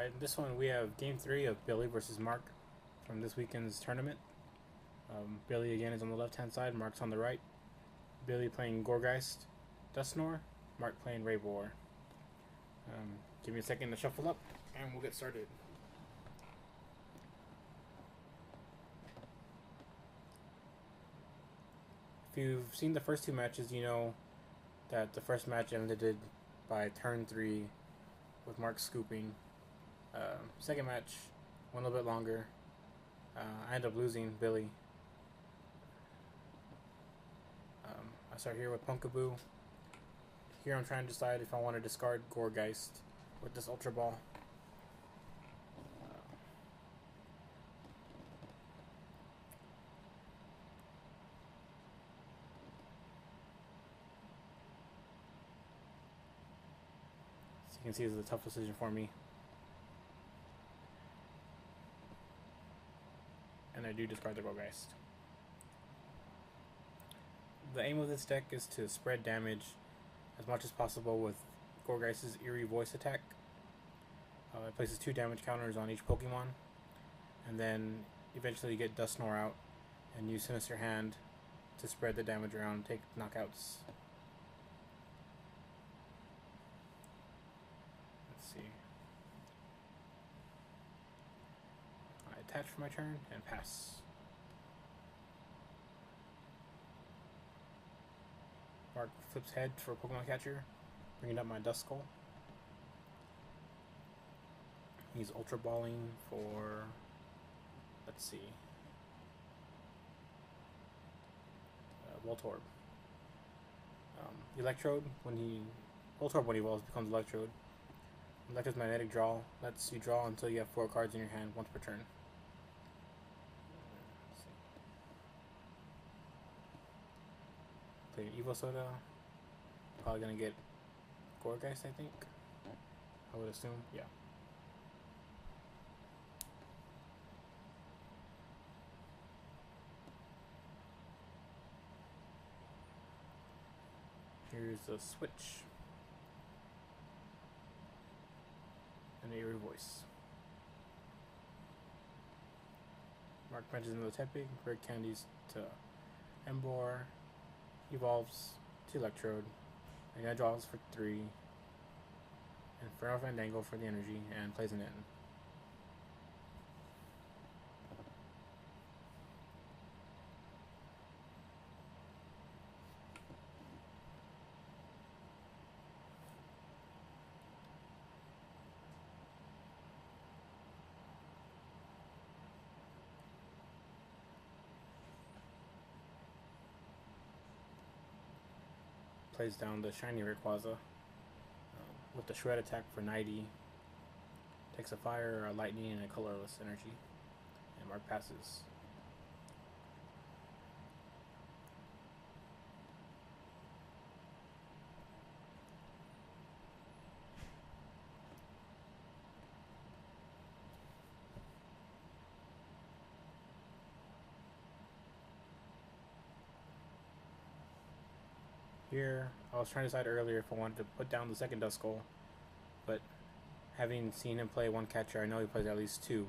Alright, in this one we have game 3 of Billy versus Mark from this weekend's tournament. Billy again is on the left hand side, Mark's on the right. Billy playing Gourgeist, Dusknoir, Mark playing Raybor. Give me a second to shuffle up and we'll get started. If you've seen the first two matches, you know that the first match ended by turn 3 with Mark scooping. Second match went a little bit longer. I ended up losing Billy. I start here with Pumpkaboo. Here I'm trying to decide if I want to discard Gourgeist with this Ultra Ball. As you can see, this is a tough decision for me. And I do discard the Gourgeist. The aim of this deck is to spread damage as much as possible with Gourgeist's Eerie Voice attack. It places 2 damage counters on each Pokemon, and then eventually get Dusknoir out and use Sinister Hand to spread the damage around, take knockouts. Let's see. I attach for my turn and pass. Mark flips head for Pokemon Catcher, bringing up my Duskull. He's Ultra Balling for, let's see, Voltorb. Electrode, Voltorb when he evolves becomes Electrode. Electrode's Magnetic Draw lets you draw until you have 4 cards in your hand once per turn. Play an Evosoda. Probably gonna get Gourgeist, I think. I would assume, yeah. Here's the switch. And the Eerie Voice. Mark punches into the Tepig, Red Candies to Emboar, evolves to Electrode, and then draws for 3, and Inferno Fandango for the energy, and plays an in. Plays down the shiny Rayquaza with the Shred attack for 90. Takes a fire, a lightning, and a colorless energy. And Mark passes. Here, I was trying to decide earlier if I wanted to put down the second Duskull, but having seen him play 1 catcher, I know he plays at least 2.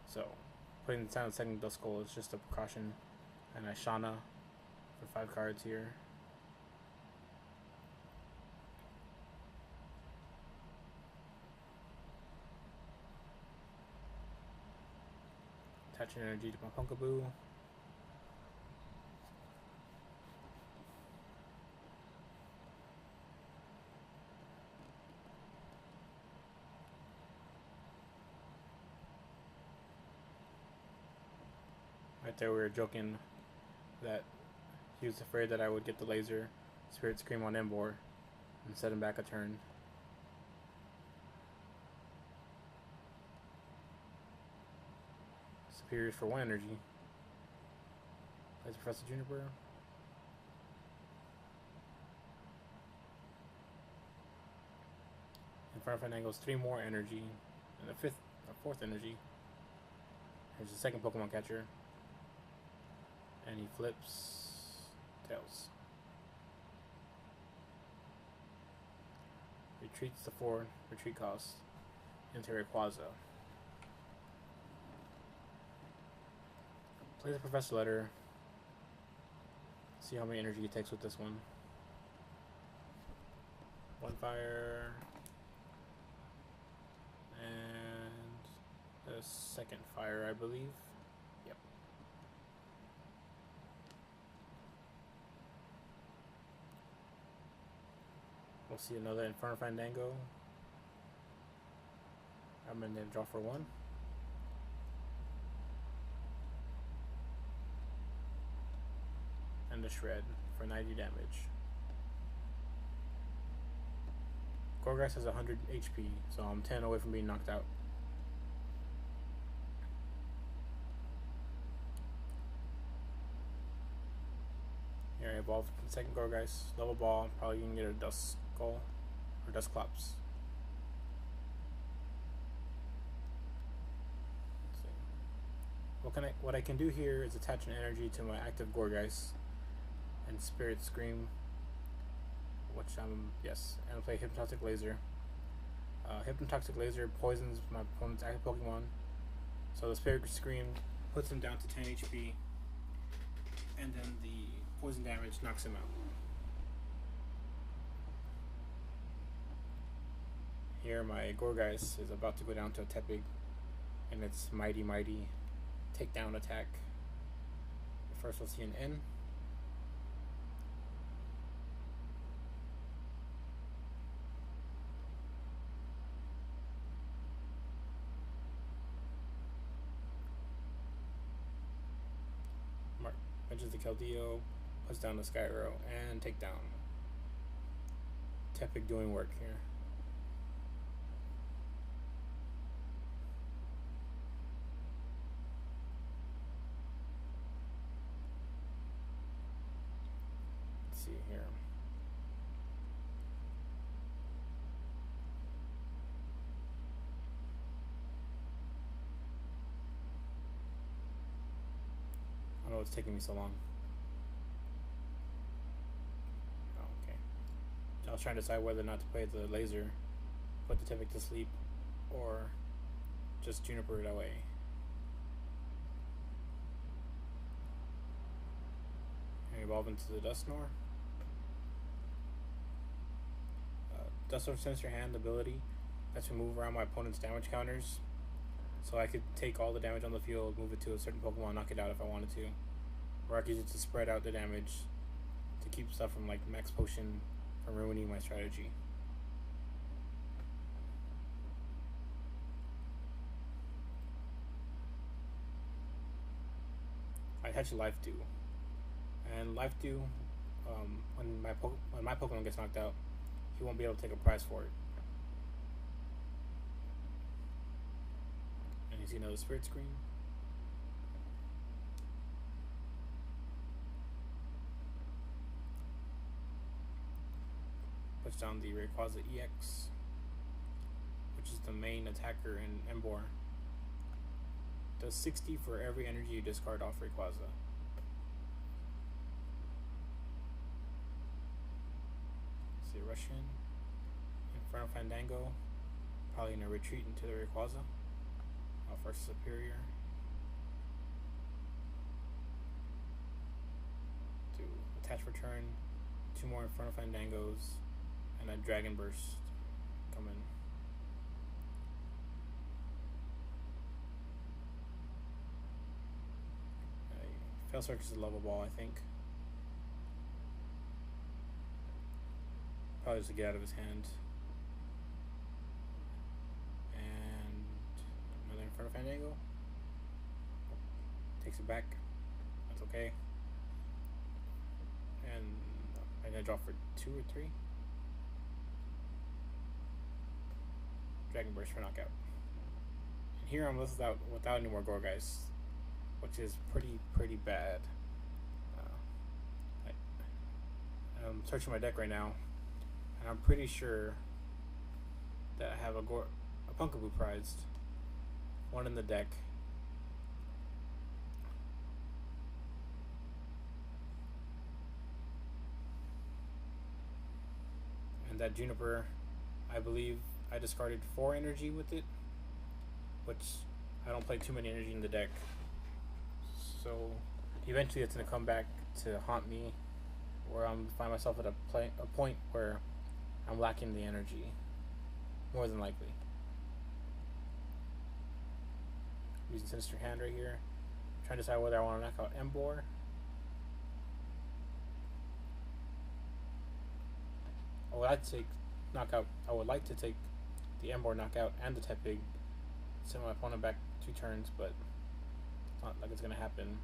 So, putting down the second Duskull is just a precaution. And I Shauna for 5 cards here. Attach energy to my Pumpkaboo. Right there we were joking that he was afraid that I would get the laser Spirit Scream on Emboar and set him back a turn. Superiors for 1 energy. Plays Professor Juniper. Inferno Fandango's 3 more energy and a 4th energy. Here's the second Pokemon Catcher. And he flips Tails. Retreats to 4 retreat cost. into Rayquaza. Play the Professor Letter. See how many energy he takes with this one. One fire. And the second fire, I believe. Yep. We'll see another Inferno Fandango. I'm going to draw for one. And a Shred for 90 damage. Gourgeist has 100 HP, so I'm 10 away from being knocked out. Here I evolved the second Gourgeist. Level Ball, probably gonna get a Duskull or Dusclops. What I can do here is attach an energy to my active Gourgeist and Spirit Scream, which and play Hypnotoxic Laser. Hypnotoxic Laser poisons my opponent's active Pokemon, so the Spirit Scream puts him down to 10 HP, and then the poison damage knocks him out. Here my Gourgeist is about to go down to a Tepig, and its mighty takedown attack. First we'll see an N. Mark punches the Keldeo, puts down the Skyro, and take down. Tepig doing work here. See here. I don't know what's taking me so long. Oh, okay. I was trying to decide whether or not to play the laser, put the Tepig to sleep, or just Juniper it away. And evolve into the Dusknoir. Dusknoir Sensor Hand ability lets me move around my opponent's damage counters, so I could take all the damage on the field, move it to a certain Pokemon, knock it out if I wanted to, or I could use it to spread out the damage to keep stuff from like Max Potion from ruining my strategy. I attach a Life Dew, and Life Dew, when my Pokemon gets knocked out, he won't be able to take a prize for it. And you see another Spirit Screen. Puts down the Rayquaza EX, which is the main attacker in Emboar. Does 60 for every energy you discard off Rayquaza. See Russian, Inferno Fandango, probably gonna retreat into the Rayquaza. First Superior. To attach return, 2 more Inferno Fandangos, and a Dragon Burst come in. Fail Search is a level ball, I think. Probably just to get out of his hand. And another Inferno Fandango. Takes it back. That's okay. And I'm gonna draw for 2 or 3. Dragon Burst for knockout. And here I'm listed out without any more Gourgeist, which is pretty bad. I'm searching my deck right now, and I'm pretty sure that I have a Pumpkaboo prized, one in the deck. And that Juniper, I believe I discarded 4 energy with it, which I don't play too many energy in the deck. So eventually it's going to come back to haunt me, where I'm find myself at a point where I'm lacking the energy, more than likely. Using Sinister Hand right here. Trying to decide whether I want to knock out Embor. I would like to take the Embor knockout and the Tepig. Send my opponent back 2 turns, but it's not like it's gonna happen.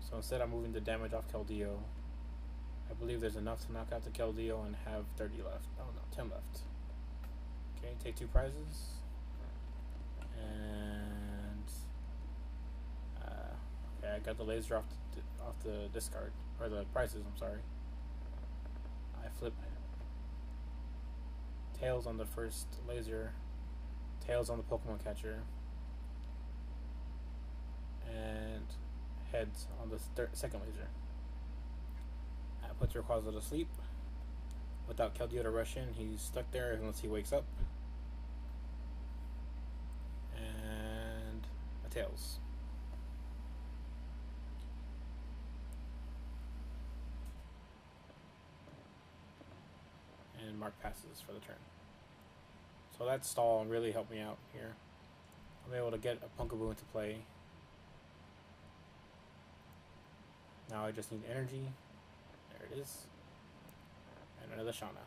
So instead I'm moving the damage off Keldeo. I believe there's enough to knock out the Keldeo and have 30 left. Oh no, 10 left. Okay, take 2 prizes. And okay, I got the laser off the discard, or the prizes, I'm sorry. I flip tails on the first laser, tails on the Pokemon catcher, and heads on the second laser. That puts Rayquaza to sleep. Without Keldeo to rush in, he's stuck there unless he wakes up. And a tails. And Mark passes for the turn. So that stall really helped me out here. I'm able to get a Pumpkaboo into play. Now I just need energy. There it is. And another Shauna.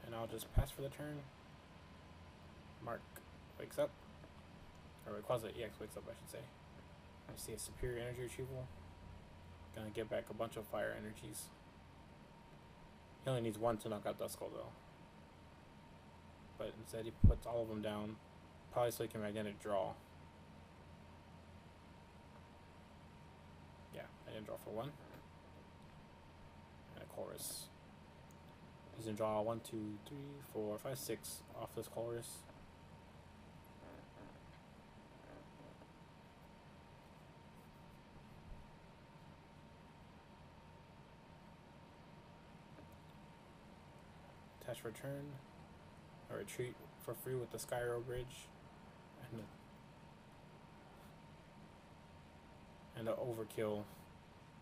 And I'll just pass for the turn. Mark wakes up. Or Rayquaza EX wakes up, I should say. I see a superior energy retrieval. Gonna get back a bunch of fire energies. He only needs 1 to knock out Duskull though. But instead he puts all of them down. Probably so he can magnetic draw. Yeah, I didn't draw for 1. And a Chorus. He's gonna draw 1, 2, 3, 4, 5, 6 off this Chorus. Attach return. A retreat for free with the Skyro Bridge. And an overkill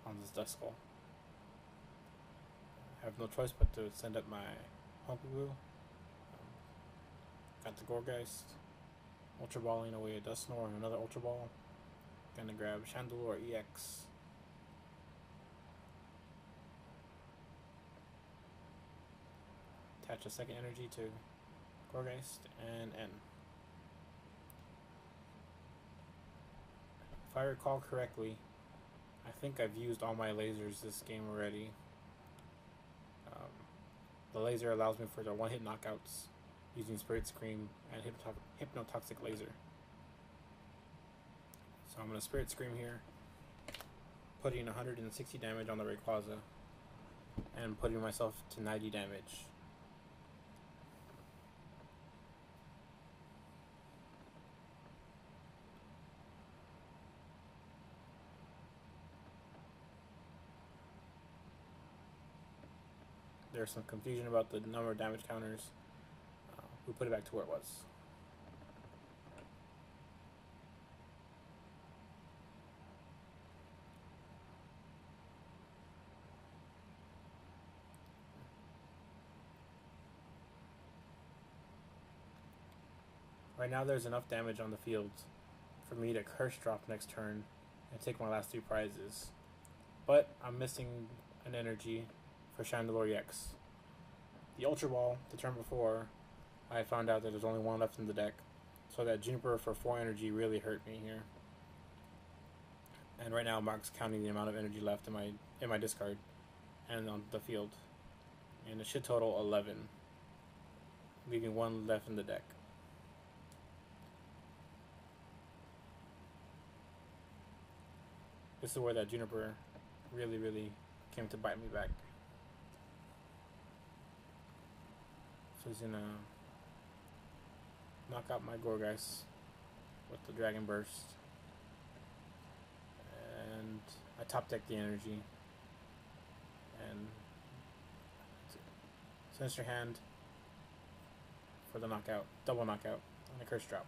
on this Duskull. I have no choice but to send up my Pumpkaboo. Got the Gourgeist. Ultra Balling away a Dusknoir and another Ultra Ball. Gonna grab Chandelure EX. Attach a second energy to Gourgeist and N. If I recall correctly, I think I've used all my lasers this game already. The laser allows me for the 1-hit knockouts using Spirit Scream and Hypnotoxic Laser. So I'm going to Spirit Scream here, putting 160 damage on the Rayquaza, and putting myself to 90 damage. There's some confusion about the number of damage counters. We put it back to where it was. Right now there's enough damage on the field for me to Curse Drop next turn and take my last 3 prizes. But I'm missing an energy for Chandelure EX. The Ultra Ball, the turn before, I found out that there's only 1 left in the deck, so that Juniper for 4 energy really hurt me here. And right now Mark's counting the amount of energy left in my discard and on the field, and it should total 11, leaving 1 left in the deck. This is where that Juniper really came to bite me back. So he's gonna knock out my Gourgeist with the Dragon Burst. And I top deck the energy. And Sinister Hand for the knockout, double knockout, and a curse drop.